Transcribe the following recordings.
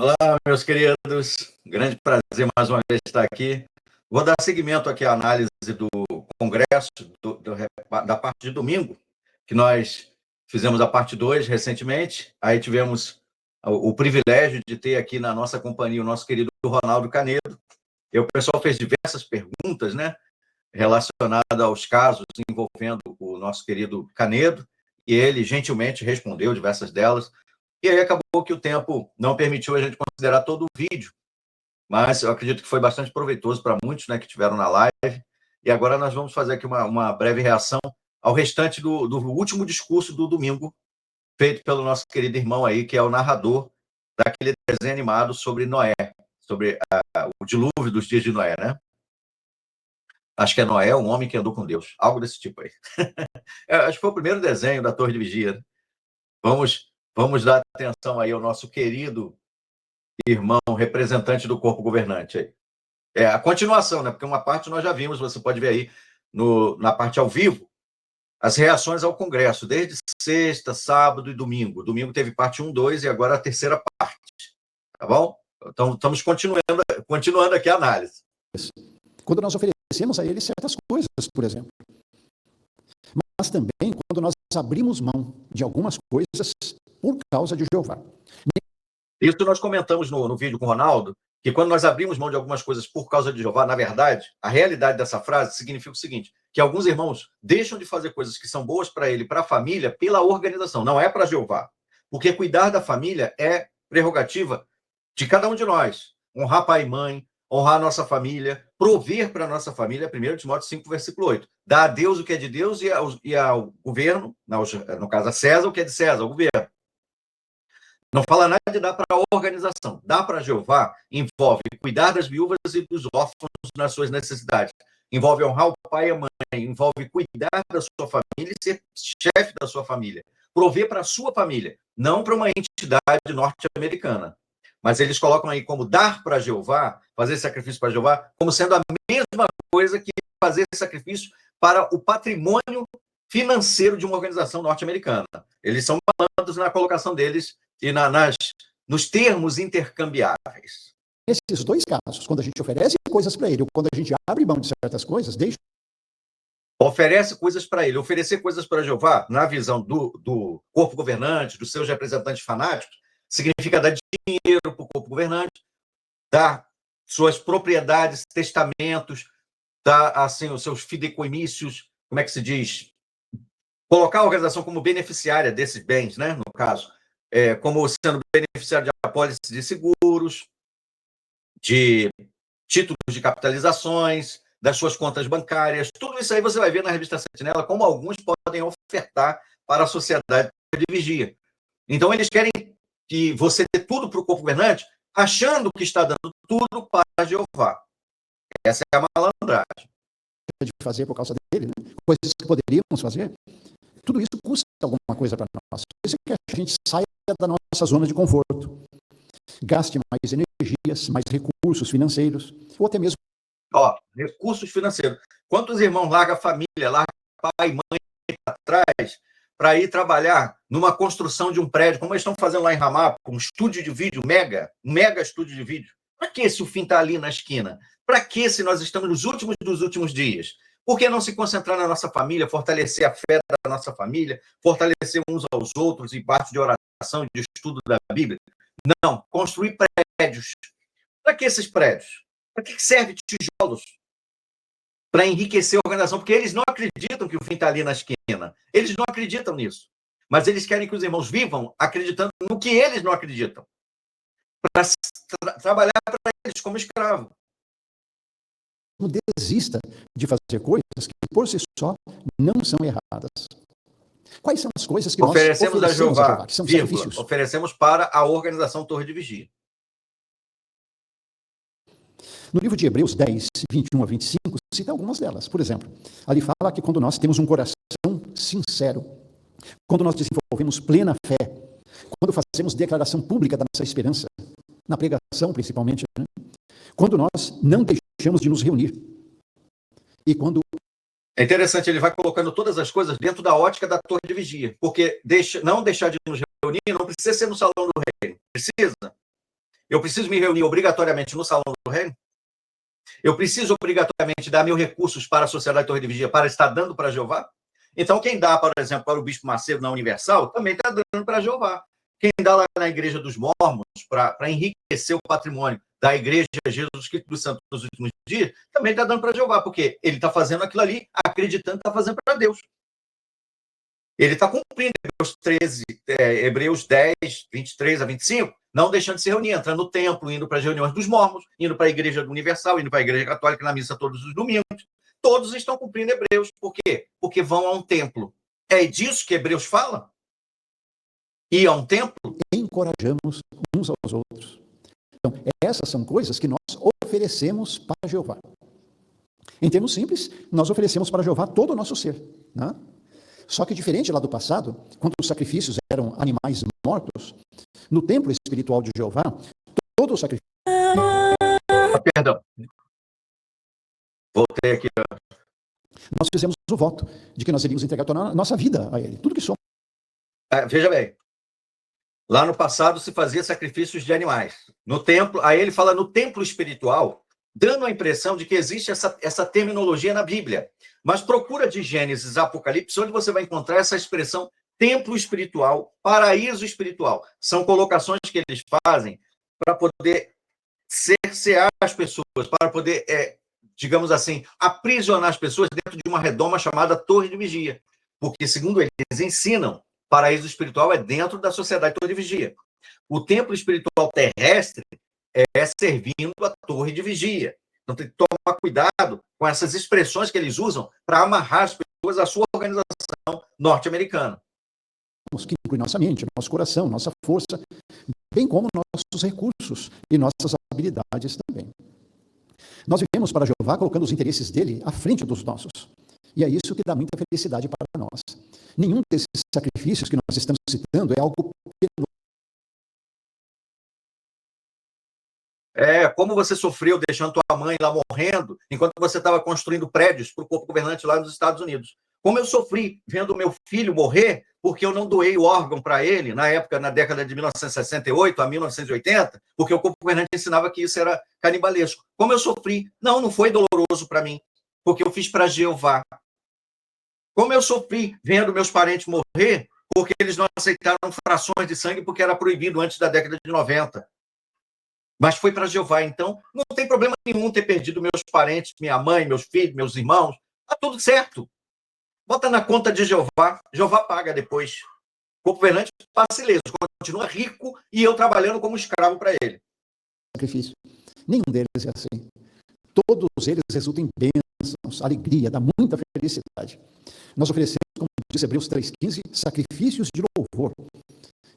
Olá, meus queridos. Grande prazer mais uma vez estar aqui. Vou dar seguimento aqui à análise do congresso da parte de domingo, que nós fizemos a parte 2 recentemente. Aí tivemos o privilégio de ter aqui na nossa companhia o nosso querido Ronaldo Canedo. E o pessoal fez diversas perguntas, né, relacionadas aos casos envolvendo o nosso querido Canedo, e ele gentilmente respondeu diversas delas. E aí acabou que o tempo não permitiu a gente considerar todo o vídeo, mas eu acredito que foi bastante proveitoso para muitos, né, que estiveram na live. E agora nós vamos fazer aqui uma breve reação ao restante do último discurso do domingo, feito pelo nosso querido irmão aí, que é o narrador daquele desenho animado sobre Noé, sobre o dilúvio dos dias de Noé, né? Acho que é Noé, um homem que andou com Deus, algo desse tipo aí. Acho que foi o primeiro desenho da Torre de Vigia, né? Vamos dar atenção aí ao nosso querido irmão representante do corpo governante aí. É a continuação, né? Porque uma parte nós já vimos, você pode ver aí na parte ao vivo, as reações ao Congresso, desde sexta, sábado e domingo. Domingo teve parte 1, 2 e agora a terceira parte. Tá bom? Então, estamos continuando aqui a análise. Quando nós oferecemos a ele certas coisas, por exemplo. Mas também quando nós abrimos mão de algumas coisas por causa de Jeová. Isso nós comentamos no vídeo com o Ronaldo, que quando nós abrimos mão de algumas coisas por causa de Jeová, na verdade, a realidade dessa frase significa o seguinte, que alguns irmãos deixam de fazer coisas que são boas para ele, para a família, pela organização, não é para Jeová. Porque cuidar da família é prerrogativa de cada um de nós. Honrar pai e mãe, honrar a nossa família, prover para a nossa família, 1 Timóteo 5, versículo 8. Dar a Deus o que é de Deus e ao governo, no caso a César, o que é de César, ao governo. Não fala nada de dar para a organização. Dar para Jeová envolve cuidar das viúvas e dos órfãos nas suas necessidades. Envolve honrar o pai e a mãe. Envolve cuidar da sua família e ser chefe da sua família. Prover para a sua família, não para uma entidade norte-americana. Mas eles colocam aí como dar para Jeová, fazer sacrifício para Jeová, como sendo a mesma coisa que fazer sacrifício para o patrimônio financeiro de uma organização norte-americana. Eles são malandros na colocação deles e nos termos intercambiáveis. Nesses dois casos, quando a gente oferece coisas para ele, ou quando a gente abre mão de certas coisas, oferece coisas para ele. Oferecer coisas para Jeová, na visão do corpo governante, dos seus representantes fanáticos, significa dar dinheiro para o corpo governante, dar suas propriedades, testamentos, dar assim, os seus fideicommícios, como é que se diz? Colocar a organização como beneficiária desses bens, né, no caso. Como sendo beneficiário de apólice de seguros, de títulos de capitalizações, das suas contas bancárias, tudo isso aí você vai ver na revista Sentinela, como alguns podem ofertar para a sociedade de vigia. Então, eles querem que você dê tudo para o corpo governante, achando que está dando tudo para Jeová. Essa é a malandragem. De fazer por causa dele, né? Coisas que poderíamos fazer, tudo isso custa alguma coisa para nós. Por isso que a gente saia da nossa zona de conforto, gaste mais energias, mais recursos financeiros, ou até mesmo recursos financeiros. Quantos irmãos largam a família, largam pai e mãe para trás para ir trabalhar numa construção de um prédio, como eles estão fazendo lá em Ramá, um estúdio de vídeo, um mega estúdio de vídeo? Para que se o fim está ali na esquina? Para que se nós estamos nos últimos dos últimos dias? Por que não se concentrar na nossa família, fortalecer a fé da nossa família, fortalecer uns aos outros em parte de oração e de estudo da Bíblia? Não, construir prédios. Para que esses prédios? Para que serve tijolos? Para enriquecer a organização, porque eles não acreditam que o fim está ali na esquina. Eles não acreditam nisso. Mas eles querem que os irmãos vivam acreditando no que eles não acreditam. Para trabalhar para eles como escravo. Desista de fazer coisas que, por si só, não são erradas. Quais são as coisas que oferecemos nós oferecemos a Jeová, que são sacrifícios? Oferecemos para a organização Torre de Vigia. No livro de Hebreus 10, 21 a 25, cita algumas delas. Por exemplo, ali fala que quando nós temos um coração sincero, quando nós desenvolvemos plena fé, quando fazemos declaração pública da nossa esperança, na pregação principalmente, né? Quando nós não deixamos de nos reunir, e quando... É interessante, ele vai colocando todas as coisas dentro da ótica da Torre de Vigia, porque não deixar de nos reunir não precisa ser no salão do reino, precisa. Eu preciso me reunir obrigatoriamente no Salão do Reino? Eu preciso obrigatoriamente dar meus recursos para a Sociedade Torre de Vigia para estar dando para Jeová? Então, quem dá, por exemplo, para o Bispo Macedo na Universal, também está dando para Jeová. Quem dá lá na Igreja dos Mórmons para enriquecer o patrimônio da Igreja Jesus Cristo dos Santos nos últimos dias, também está dando para Jeová, porque ele está fazendo aquilo ali, acreditando que está fazendo para Deus. Ele está cumprindo Hebreus 10, 23 a 25, não deixando de se reunir, entrando no templo, indo para as reuniões dos mormons, indo para a Igreja Universal, indo para a Igreja Católica na missa todos os domingos. Todos estão cumprindo Hebreus. Por quê? Porque vão a um templo. É disso que Hebreus fala? Ir a um templo? Encorajamos uns aos outros. Então, essas são coisas que nós oferecemos para Jeová. Em termos simples, nós oferecemos para Jeová todo o nosso ser, né? Só que diferente lá do passado, quando os sacrifícios eram animais mortos, no templo espiritual de Jeová, todo o sacrifício... Perdão. Voltei aqui. Nós fizemos o voto de que nós iríamos entregar toda a nossa vida a Ele, tudo que somos. Veja bem, lá no passado se fazia sacrifícios de animais. No templo, aí ele fala no templo espiritual, dando a impressão de que existe essa terminologia na Bíblia. Mas procura de Gênesis a Apocalipse, onde você vai encontrar essa expressão templo espiritual, paraíso espiritual. São colocações que eles fazem para poder cercear as pessoas, para poder, digamos assim, aprisionar as pessoas dentro de uma redoma chamada Torre de Vigia. Porque, segundo eles ensinam, paraíso espiritual é dentro da Sociedade Torre de Vigia. O templo espiritual terrestre é servindo a Torre de Vigia. Então, tem que tomar cuidado com essas expressões que eles usam para amarrar as pessoas à sua organização norte-americana. Que inclui nossa mente, nosso coração, nossa força, bem como nossos recursos e nossas habilidades também. Nós vivemos para Jeová colocando os interesses dele à frente dos nossos. E é isso que dá muita felicidade para nós. Nenhum desses sacrifícios que nós estamos citando é algo penoso. Como você sofreu deixando tua mãe lá morrendo, enquanto você estava construindo prédios para o corpo governante lá nos Estados Unidos. Como eu sofri vendo meu filho morrer, porque eu não doei o órgão para ele, na época, na década de 1968 a 1980, porque o corpo governante ensinava que isso era canibalesco. Como eu sofri. Não foi doloroso para mim, porque eu fiz para Jeová. Como eu sofri vendo meus parentes morrer, porque eles não aceitaram frações de sangue, porque era proibido antes da década de 90. Mas foi para Jeová, então não tem problema nenhum ter perdido meus parentes, minha mãe, meus filhos, meus irmãos. Está tudo certo. Bota na conta de Jeová, Jeová paga depois. O governante passa ileso, continua rico e eu trabalhando como escravo para ele. Sacrifício. Nenhum deles é assim. Todos eles resultam em bênçãos, alegria, dá muita felicidade. Nós oferecemos, como diz Hebreus 3,15, sacrifícios de louvor.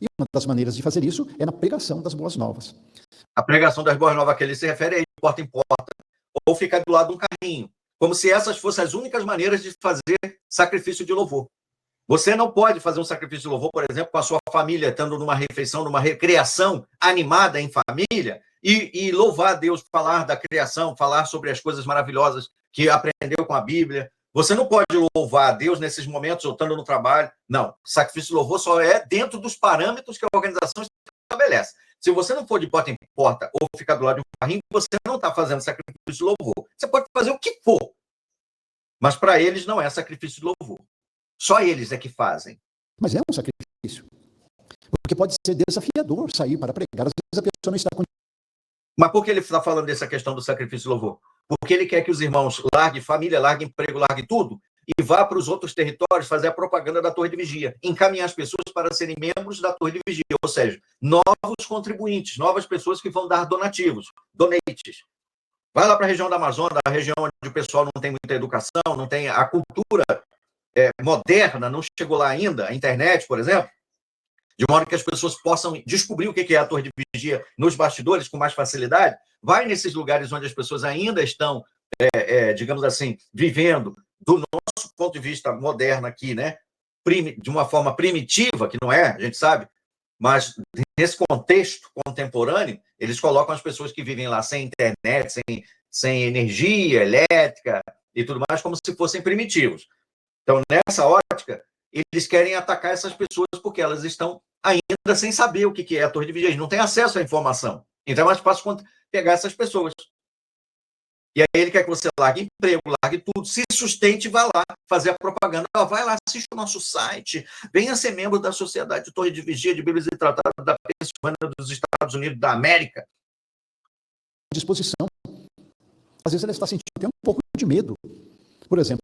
E uma das maneiras de fazer isso é na pregação das boas novas. A pregação das boas novas que ele se refere é de porta em porta, ou ficar do lado de um carrinho, como se essas fossem as únicas maneiras de fazer sacrifício de louvor. Você não pode fazer um sacrifício de louvor, por exemplo, com a sua família, estando numa refeição, numa recreação animada em família, e louvar a Deus, falar da criação, falar sobre as coisas maravilhosas que aprendeu com a Bíblia. Você não pode louvar a Deus nesses momentos, ou estando no trabalho. Não, sacrifício de louvor só é dentro dos parâmetros que a organização estabelece. Se você não for de porta em porta ou ficar do lado de um carrinho, você não está fazendo sacrifício de louvor. Você pode fazer o que for, mas para eles não é sacrifício de louvor. Só eles é que fazem. Mas é um sacrifício. Porque pode ser desafiador sair para pregar. Às vezes a pessoa não está com... Mas por que ele está falando dessa questão do sacrifício de louvor? Porque ele quer que os irmãos larguem família, larguem emprego, larguem tudo e vá para os outros territórios fazer a propaganda da Torre de Vigia, encaminhar as pessoas para serem membros da Torre de Vigia, ou seja, novos contribuintes, novas pessoas que vão dar donativos, donates. Vai lá para a região da Amazônia, a região onde o pessoal não tem muita educação, não tem a cultura moderna, não chegou lá ainda, a internet, por exemplo, de modo que as pessoas possam descobrir o que é a Torre de Vigia nos bastidores com mais facilidade. Vai nesses lugares onde as pessoas ainda estão, digamos assim, vivendo do nosso ponto de vista moderno aqui, né? De uma forma primitiva, que não é, a gente sabe, mas nesse contexto contemporâneo, eles colocam as pessoas que vivem lá sem internet, sem energia elétrica e tudo mais, como se fossem primitivos. Então, nessa ótica, eles querem atacar essas pessoas porque elas estão ainda sem saber o que é a Torre de Vigia, eles não têm acesso à informação. Então é mais fácil pegar essas pessoas. E aí ele quer que você largue emprego, largue tudo, se sustente e vá lá fazer a propaganda. Vai lá, assiste o nosso site, venha ser membro da Sociedade de Torre de Vigia de Bíblias e Tratados da Pensilvânia dos Estados Unidos da América. Disposição. Às vezes ela está sentindo até um pouco de medo. Por exemplo,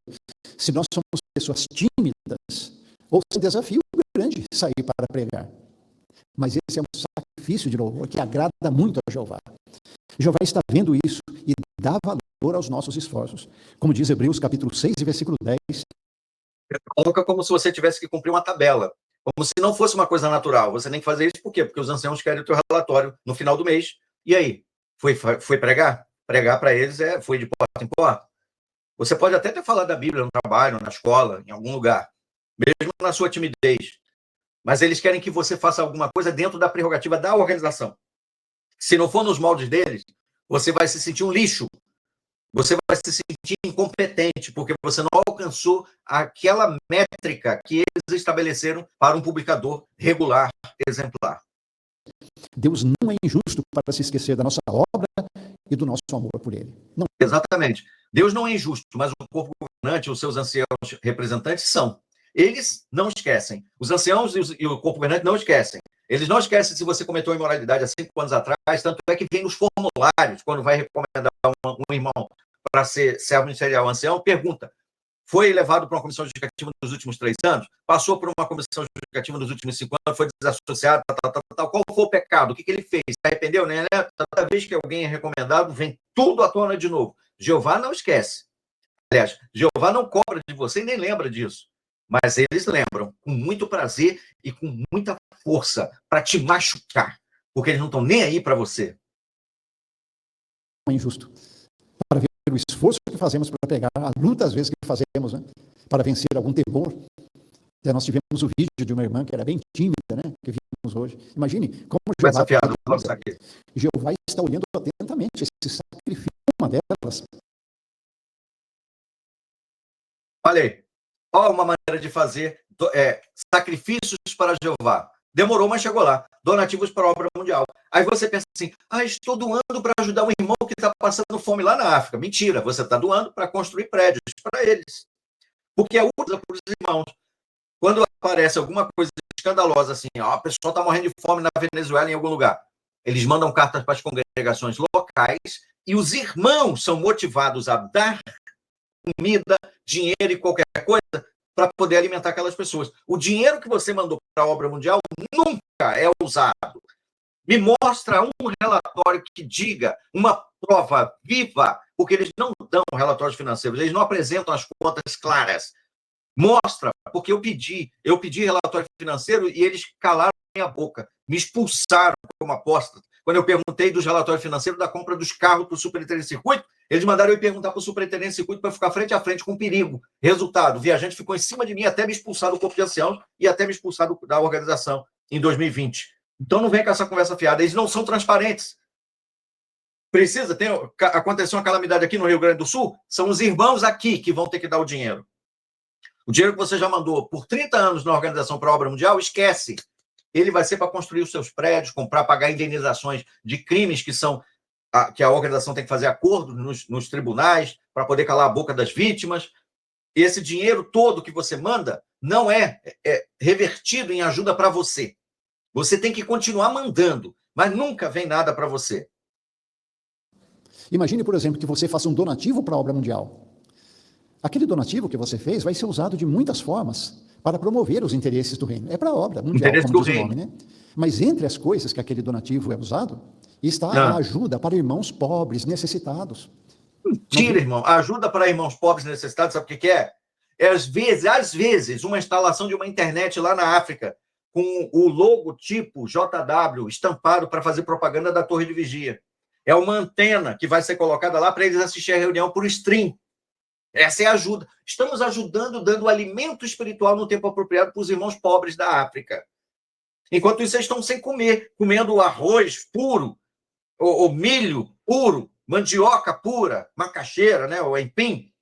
se nós somos pessoas tímidas, ou um desafio grande sair para pregar. Mas esse é um sacrifício de louvor que agrada muito a Jeová. Jeová está vendo isso e dá valor aos nossos esforços. Como diz Hebreus capítulo 6, versículo 10. Coloca como se você tivesse que cumprir uma tabela. Como se não fosse uma coisa natural. Você tem que fazer isso por quê? Porque os anciãos querem o teu relatório no final do mês. E aí? Foi pregar? Pregar para eles foi de porta em porta. Você pode até ter falado da Bíblia no trabalho, na escola, em algum lugar. Mesmo na sua timidez. Mas eles querem que você faça alguma coisa dentro da prerrogativa da organização. Se não for nos moldes deles, você vai se sentir um lixo. Você vai se sentir incompetente, porque você não alcançou aquela métrica que eles estabeleceram para um publicador regular, exemplar. Deus não é injusto para se esquecer da nossa obra e do nosso amor por ele. Não. Exatamente. Deus não é injusto, mas o corpo governante, os seus anciãos representantes são. Eles não esquecem. Os anciãos e o corpo governante não esquecem. Eles não esquecem se você cometeu imoralidade há 5 anos atrás, tanto é que vem nos formulários, quando vai recomendar um irmão para ser servo ministerial ancião, pergunta, foi levado para uma comissão justificativa nos últimos 3 anos? Passou por uma comissão justificativa nos últimos 5 anos? Foi desassociado? Qual foi o pecado? O que ele fez? Se arrependeu? Né? Toda vez que alguém é recomendado, vem tudo à tona de novo. Jeová não esquece. Aliás, Jeová não cobra de você e nem lembra disso. Mas eles lembram com muito prazer e com muita força para te machucar, porque eles não estão nem aí para você. É injusto. Para ver o esforço que fazemos para pegar, a luta às vezes que fazemos, né, para vencer algum temor. Nós tivemos o vídeo de uma irmã que era bem tímida, né, que vimos hoje. Imagine como Jeová está olhando atentamente esse sacrifício, uma delas. Falei, olha uma maneira de fazer sacrifícios para Jeová. Demorou, mas chegou lá. Donativos para a obra mundial. Aí você pensa assim, estou doando para ajudar um irmão que está passando fome lá na África. Mentira, você está doando para construir prédios para eles. Porque é útil para os irmãos. Quando aparece alguma coisa escandalosa assim, a pessoa está morrendo de fome na Venezuela em algum lugar, eles mandam cartas para as congregações locais e os irmãos são motivados a dar comida, dinheiro e qualquer coisa para poder alimentar aquelas pessoas. O dinheiro que você mandou para a obra mundial nunca é usado. Me mostra um relatório que diga, uma prova viva, porque eles não dão relatórios financeiros, eles não apresentam as contas claras. Mostra, porque eu pedi relatório financeiro e eles calaram minha boca, me expulsaram como apóstata. Quando eu perguntei dos relatórios financeiros da compra dos carros para o superintendente de circuito, eles mandaram eu perguntar para o superintendente de circuito para ficar frente a frente com perigo. Resultado, o viajante ficou em cima de mim até me expulsar do corpo de anciãos e até me expulsar da organização em 2020. Então não vem com essa conversa fiada, eles não são transparentes. Aconteceu uma calamidade aqui no Rio Grande do Sul, são os irmãos aqui que vão ter que dar o dinheiro. O dinheiro que você já mandou por 30 anos na Organização para a Obra Mundial, esquece. Ele vai ser para construir os seus prédios, comprar, pagar indenizações de crimes que a organização tem que fazer acordo nos tribunais para poder calar a boca das vítimas. E esse dinheiro todo que você manda não é revertido em ajuda para você. Você tem que continuar mandando, mas nunca vem nada para você. Imagine, por exemplo, que você faça um donativo para a obra mundial. Aquele donativo que você fez vai ser usado de muitas formas para promover os interesses do reino. É para a obra mundial, como diz o nome, né? Mas entre as coisas que aquele donativo é usado, está a ajuda para irmãos pobres, necessitados. Mentira, irmão. A ajuda para irmãos pobres necessitados, sabe o que é? Às vezes, uma instalação de uma internet lá na África, com o logotipo JW estampado para fazer propaganda da Torre de Vigia. É uma antena que vai ser colocada lá para eles assistirem a reunião por stream. Essa é a ajuda. Estamos ajudando, dando alimento espiritual no tempo apropriado para os irmãos pobres da África. Enquanto isso, eles estão sem comer, comendo arroz puro, ou milho puro, mandioca pura, macaxeira, né, ou empim.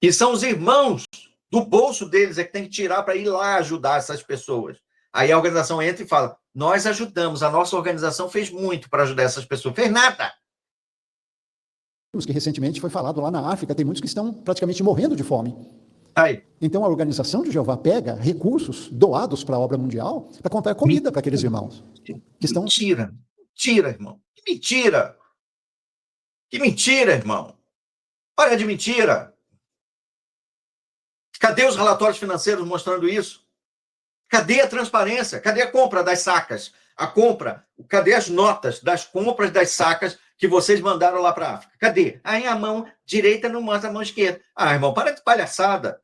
E são os irmãos do bolso deles que tem que tirar para ir lá ajudar essas pessoas. Aí a organização entra e fala, Nós ajudamos, a nossa organização fez muito para ajudar essas pessoas. Fez nada. Que recentemente foi falado lá na África, tem muitos que estão praticamente morrendo de fome. Aí. Então a Organização de Jeová pega recursos doados para a obra mundial para comprar comida para aqueles irmãos. Que estão... Mentira, mentira, irmão. Que mentira. Que mentira, irmão. Olha de mentira. Cadê os relatórios financeiros mostrando isso? Cadê a transparência? Cadê a compra das sacas? A compra, cadê as notas das compras das sacas que vocês mandaram lá para a África? Cadê? Aí a mão direita não mostra a mão esquerda. Ah, irmão, para de palhaçada.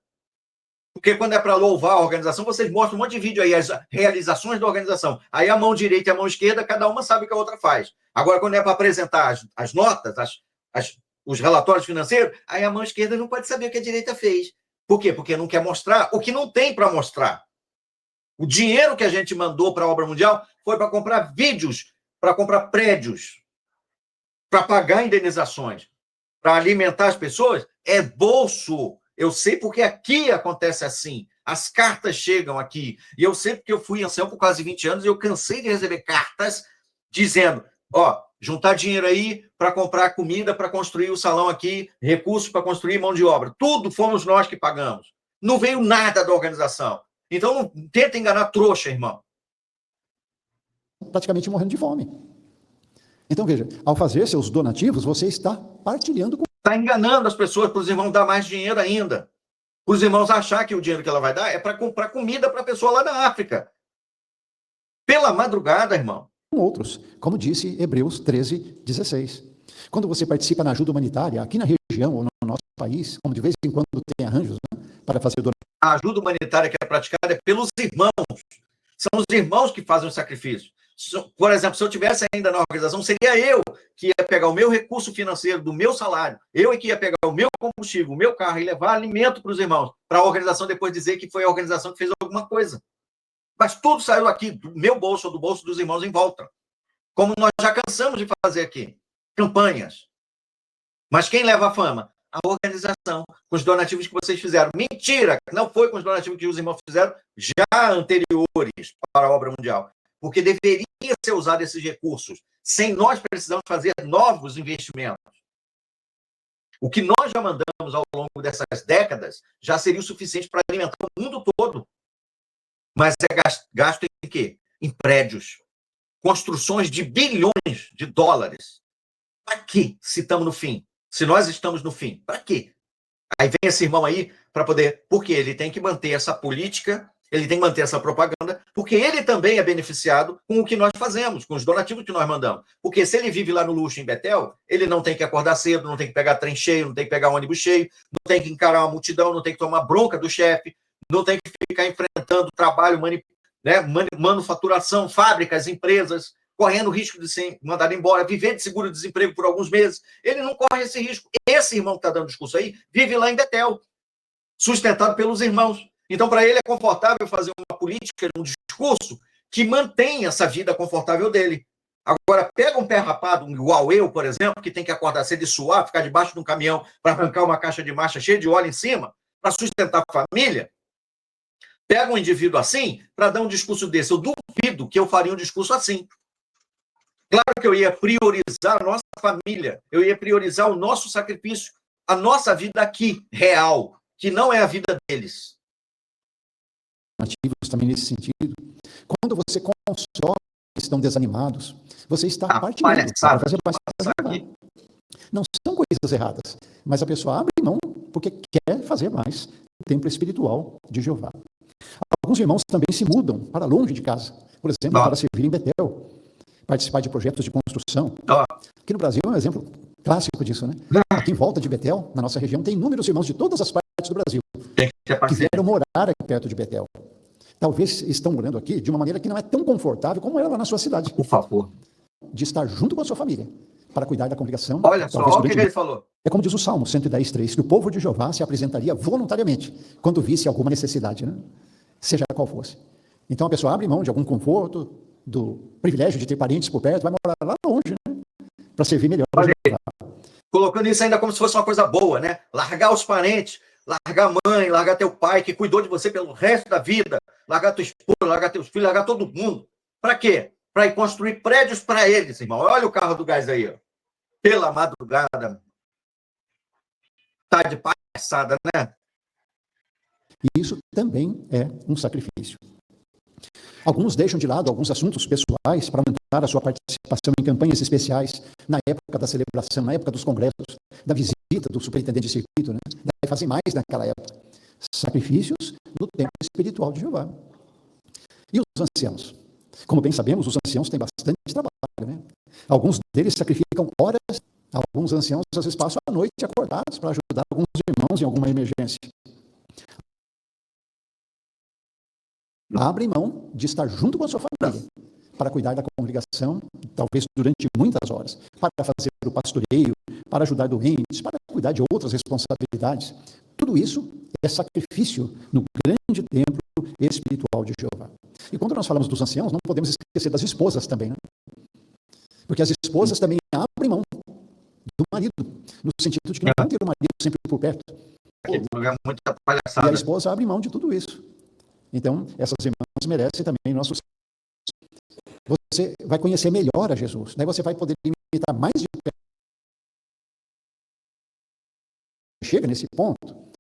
Porque quando é para louvar a organização, vocês mostram um monte de vídeo aí, as realizações da organização. Aí a mão direita e a mão esquerda, cada uma sabe o que a outra faz. Agora, quando é para apresentar as notas, os relatórios financeiros, aí a mão esquerda não pode saber o que a direita fez. Por quê? Porque não quer mostrar o que não tem para mostrar. O dinheiro que a gente mandou para a obra mundial foi para comprar vídeos, para comprar prédios, para pagar indenizações, para alimentar as pessoas. É bolso. Eu sei porque aqui acontece assim. As cartas chegam aqui. E eu sei porque eu fui ancião por quase 20 anos e eu cansei de receber cartas dizendo, juntar dinheiro aí para comprar comida, para construir o salão aqui, recursos para construir mão de obra. Tudo fomos nós que pagamos. Não veio nada da organização. Então não tenta enganar trouxa, irmão. Praticamente morrendo de fome. Então veja, ao fazer seus donativos, você está partilhando com... Está enganando as pessoas para os irmãos dar mais dinheiro ainda. Para os irmãos achar que o dinheiro que ela vai dar é para comprar comida para a pessoa lá da África. Pela madrugada, irmão. Com outros, como disse Hebreus 13:16. Quando você participa na ajuda humanitária, aqui na região ou no nosso país, como de vez em quando tem arranjos, né, para fazer donativos. A ajuda humanitária que é praticada é pelos irmãos. São os irmãos que fazem o sacrifício. Por exemplo, se eu tivesse ainda na organização, seria eu que ia pegar o meu recurso financeiro do meu salário, eu que ia pegar o meu combustível, o meu carro e levar alimento para os irmãos, para a organização depois dizer que foi a organização que fez alguma coisa. Mas tudo saiu aqui do meu bolso ou do bolso dos irmãos em volta. Como nós já cansamos de fazer aqui. Campanhas. Mas quem leva a fama? A organização, com os donativos que vocês fizeram. Mentira! Não foi com os donativos que os irmãos fizeram já anteriores para a obra mundial. Porque deveria ser usado esses recursos. Sem nós precisamos fazer novos investimentos. O que nós já mandamos ao longo dessas décadas já seria o suficiente para alimentar o mundo todo. Mas é gasto em quê? Em prédios. Construções de bilhões de dólares. Para quê? Se estamos no fim. Se nós estamos no fim. Para quê? Aí vem esse irmão aí para poder... Porque ele tem que manter essa política, ele tem que manter essa propaganda, porque ele também é beneficiado com o que nós fazemos, com os donativos que nós mandamos. Porque se ele vive lá no luxo em Betel, ele não tem que acordar cedo, não tem que pegar trem cheio, não tem que pegar ônibus cheio, não tem que encarar uma multidão, não tem que tomar bronca do chefe, não tem que ficar enfrentando trabalho, manufaturação, fábricas, empresas, correndo o risco de ser mandado embora, viver de seguro-desemprego por alguns meses. Ele não corre esse risco. Esse irmão que está dando discurso aí vive lá em Betel, sustentado pelos irmãos. Então, para ele é confortável fazer uma política, um discurso que mantém essa vida confortável dele. Agora, pega um pé rapado, igual eu, por exemplo, que tem que acordar cedo e suar, ficar debaixo de um caminhão para arrancar uma caixa de marcha cheia de óleo em cima, para sustentar a família. Pega um indivíduo assim para dar um discurso desse. Eu duvido que eu faria um discurso assim. Claro que eu ia priorizar a nossa família, eu ia priorizar o nosso sacrifício, a nossa vida aqui, real, que não é a vida deles. Também nesse sentido. Quando você consola que estão desanimados, você está partilhando. Não são coisas erradas, mas a pessoa abre mão porque quer fazer mais o templo espiritual de Jeová. Alguns irmãos também se mudam para longe de casa, por exemplo, para servir em Betel, participar de projetos de construção. Aqui no Brasil é um exemplo clássico disso, né? Aqui em volta de Betel, na nossa região, tem inúmeros irmãos de todas as partes do Brasil que vieram morar aqui perto de Betel. Talvez estão morando aqui de uma maneira que não é tão confortável como era lá na sua cidade. Por favor. De estar junto com a sua família, para cuidar da congregação. Olha só, olha o que ele falou. É como diz o Salmo 110:3, que o povo de Jeová se apresentaria voluntariamente quando visse alguma necessidade, né? Seja qual fosse. Então a pessoa abre mão de algum conforto, do privilégio de ter parentes por perto, vai morar lá longe, né? Para servir melhor. Olha aí, colocando isso ainda como se fosse uma coisa boa, né? Largar os parentes, largar a mãe, largar teu pai, que cuidou de você pelo resto da vida, largar tua esposa, largar teus filhos, largar todo mundo. Para quê? Para ir construir prédios para eles, irmão. Olha o carro do gás aí, ó. Pela madrugada. Tá de palhaçada, né? E isso também é um sacrifício. Alguns deixam de lado alguns assuntos pessoais para aumentar a sua participação em campanhas especiais na época da celebração, na época dos congressos, da visita do superintendente de circuito, né? Daí fazem mais naquela época. Sacrifícios no templo espiritual de Jeová. E os anciãos? Como bem sabemos, os anciãos têm bastante trabalho, né? Alguns deles sacrificam horas, alguns anciãos às vezes passam a noite acordados para ajudar alguns irmãos em alguma emergência. Abrem mão de estar junto com a sua família para cuidar da congregação, talvez durante muitas horas, para fazer o pastoreio, para ajudar doentes, para cuidar de outras responsabilidades. Tudo isso é sacrifício no grande templo espiritual de Jeová. E quando nós falamos dos anciãos, não podemos esquecer das esposas também, né? Porque as esposas também abrem mão do marido, no sentido de que não vão ter o marido sempre por perto. Aquele lugar muito E a palhaçada. esposa abre mão de tudo isso. Então, essas irmãs merecem também nosso. Você vai conhecer melhor a Jesus. Daí você vai poder imitar mais de perto. Chega nesse ponto,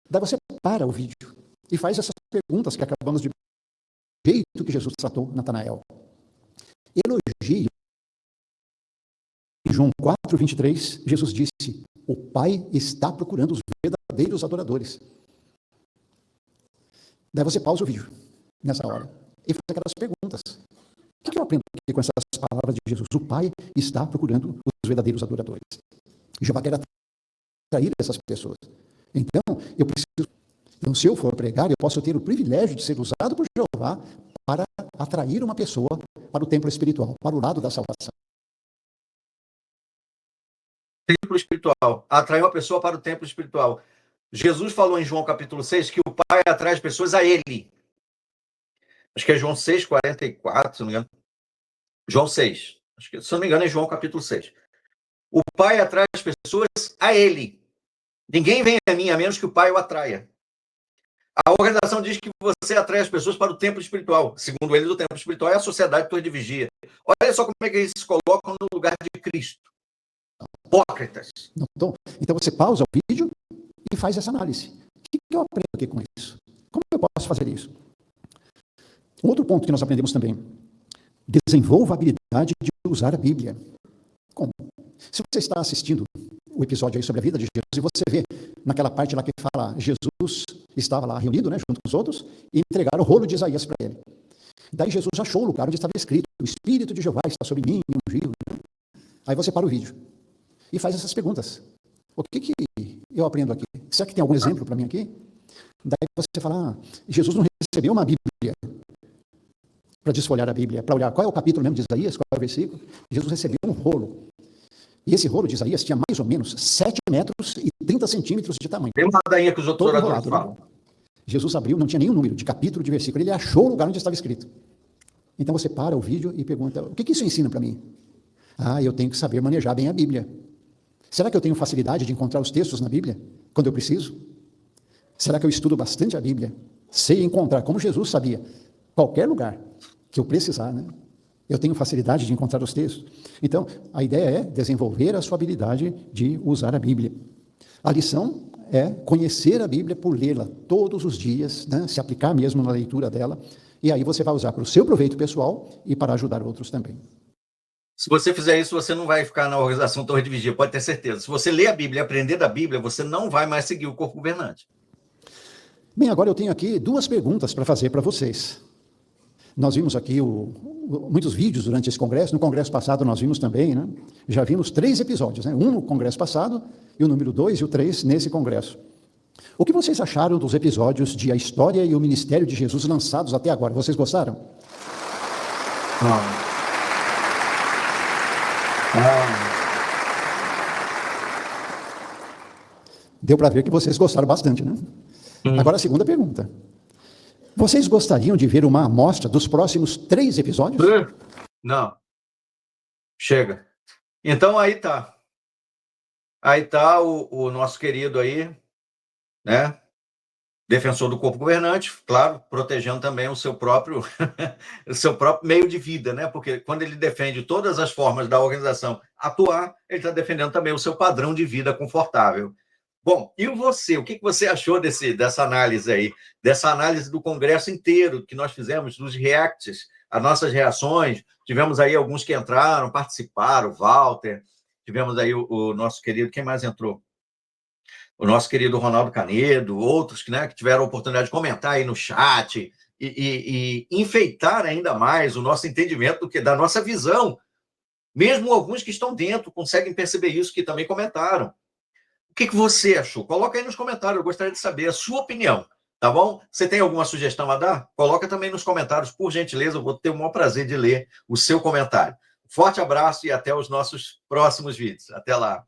daí você para o vídeo e faz essas perguntas que acabamos de ver, do jeito que Jesus tratou Natanael. Elogio. Em João 4:23, Jesus disse: o Pai está procurando os verdadeiros adoradores. Daí você pausa o vídeo, nessa hora, e faz aquelas perguntas. O que eu aprendo aqui com essas palavras de Jesus? O Pai está procurando os verdadeiros adoradores. Jeová quer atrair essas pessoas. Então, eu preciso... Então, se eu for pregar, eu posso ter o privilégio de ser usado por Jeová para atrair uma pessoa para o templo espiritual, para o lado da salvação. Templo espiritual. Atrair uma pessoa para o templo espiritual. Jesus falou em João capítulo 6 que o Pai atrai as pessoas a ele. Acho que é João 6:44, se não me engano. João 6. Acho que, se não me engano, é João capítulo 6. O Pai atrai as pessoas a ele. Ninguém vem a mim a menos que o Pai o atraia. A organização diz que você atrai as pessoas para o templo espiritual. Segundo eles, o templo espiritual é a sociedade torre de vigia. Olha só como é que eles se colocam no lugar de Cristo. Hipócritas. Então você pausa o vídeo e faz essa análise. O que eu aprendo aqui com isso? Como eu posso fazer isso? Um outro ponto que nós aprendemos também. Desenvolva a habilidade de usar a Bíblia. Como? Se você está assistindo o episódio aí sobre a vida de Jesus e você vê naquela parte lá que fala Jesus estava lá reunido, né, junto com os outros, e entregaram o rolo de Isaías para ele. Daí Jesus achou o lugar onde estava escrito: o Espírito de Jeová está sobre mim, me ungiu. Aí você para o vídeo e faz essas perguntas. O que eu aprendo aqui? Será que tem algum exemplo para mim aqui? Daí você fala: Jesus não recebeu uma Bíblia para desfolhar a Bíblia, para olhar qual é o capítulo mesmo de Isaías, qual é o versículo. Jesus recebeu um rolo. E esse rolo de Isaías tinha mais ou menos 7 metros e 30 centímetros de tamanho. Tem uma ladainha que os outros Todo oradores enrolado, falam. né? Jesus abriu, não tinha nenhum número de capítulo, de versículo. Ele achou o lugar onde estava escrito. Então você para o vídeo e pergunta: o que isso ensina para mim? Eu tenho que saber manejar bem a Bíblia. Será que eu tenho facilidade de encontrar os textos na Bíblia quando eu preciso? Será que eu estudo bastante a Bíblia? Sei encontrar, como Jesus sabia, qualquer lugar que eu precisar, né? Eu tenho facilidade de encontrar os textos. Então, a ideia é desenvolver a sua habilidade de usar a Bíblia. A lição é conhecer a Bíblia por lê-la todos os dias, né? Se aplicar mesmo na leitura dela, e aí você vai usar para o seu proveito pessoal e para ajudar outros também. Se você fizer isso, você não vai ficar na organização Torre de Vigia, pode ter certeza. Se você ler a Bíblia e aprender da Bíblia, você não vai mais seguir o corpo governante. Bem, agora eu tenho aqui 2 perguntas para fazer para vocês. Nós vimos aqui muitos vídeos durante esse congresso. No congresso passado nós vimos também, né? Já vimos 3 episódios, né? Um no congresso passado, e o número 2 e o 3 nesse congresso. O que vocês acharam dos episódios de A História e o Ministério de Jesus lançados até agora? Vocês gostaram? Deu para ver que vocês gostaram bastante, né? Agora a segunda pergunta. Vocês gostariam de ver uma amostra dos próximos 3 episódios? Não. Chega. Então aí tá. Aí tá o nosso querido aí, né? defensor do corpo governante, claro, protegendo também o seu próprio, o seu próprio meio de vida, né? Porque quando ele defende todas as formas da organização atuar, ele está defendendo também o seu padrão de vida confortável. Bom, e você? O que você achou dessa análise aí? Dessa análise do Congresso inteiro que nós fizemos, dos reacts, as nossas reações. Tivemos aí alguns que entraram, participaram, o Walter, tivemos aí o nosso querido, quem mais entrou? O nosso querido Ronaldo Canedo, outros, né, que tiveram a oportunidade de comentar aí no chat e enfeitar ainda mais o nosso entendimento da nossa visão. Mesmo alguns que estão dentro conseguem perceber isso, que também comentaram. O que você achou? Coloca aí nos comentários, eu gostaria de saber a sua opinião, tá bom? Você tem alguma sugestão a dar? Coloca também nos comentários, por gentileza, eu vou ter o maior prazer de ler o seu comentário. Forte abraço e até os nossos próximos vídeos. Até lá.